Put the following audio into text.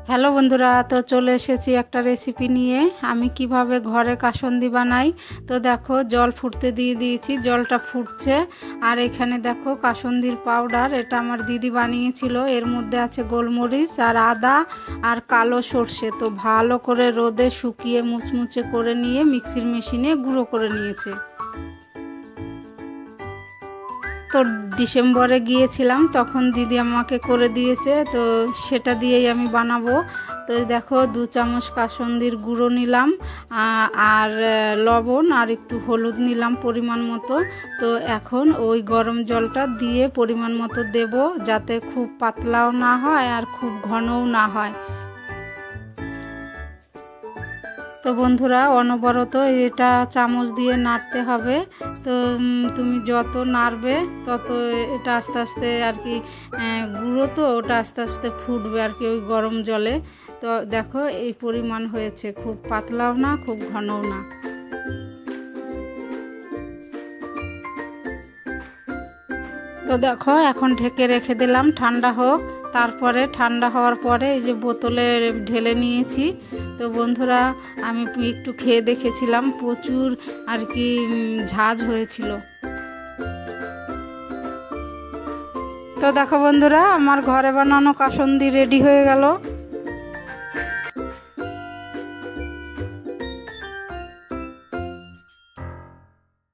Hello বন্ধুরা, তো চলে এসেছি একটা রেসিপি নিয়ে। আমি কিভাবে ঘরে কাসুন্দি বানাই। তো দেখো, জল ফুটতে দিয়ে দিয়েছি, জলটা ফুটছে। আর এখানে দেখো কাসুন্দির পাউডার, এটা আমার দিদি বানিয়েছিল। এর মধ্যে আছে গোলমরিচ আর আদা আর কালো সর্ষে। তো ভালো করে রোদে শুকিয়ে মুচমুচে করে নিয়ে মিক্সির মেশিনে গুঁড়ো করে নিয়েছে। তো ডিসেম্বরে গিয়েছিলাম, তখন দিদি আমাকে করে দিয়েছে, তো সেটা দিয়েই আমি বানাবো। তো দেখো, 2 চামচ কাসুন্দির গুঁড়ো নিলাম, আর লবণ আর একটু হলুদ নিলাম পরিমাণ মতো। তো এখন ওই গরম জলটা দিয়ে পরিমাণ মতো দেব, যাতে খুব পাতলাও না হয় আর খুব ঘনও না হয়। তো বন্ধুরা, অনবরত এটা চামচ দিয়ে নাড়তে হবে। তো তুমি যত নাড়বে তত এটা আস্তে আস্তে আর কি গুঁড়ো, তো ওটা আস্তে আস্তে ফুটবে আর কি ওই গরম জলে। তো দেখো এই পরিমাণ হয়েছে, খুব পাতলাও না খুব ঘনও না। তো দেখো, এখন ঢেকে রেখে দিলাম ঠান্ডা হোক। তারপরে ঠান্ডা হওয়ার পরে এই যে বোতলে ঢেলে নিয়েছি। তো বন্ধুরা, আমি একটু খেয়ে দেখেছিলাম, প্রচুর আর কি ঝাঁজ হয়েছিল। তো দেখো বন্ধুরা, আমার ঘরে বানানো কাসুন্দি রেডি হয়ে গেল।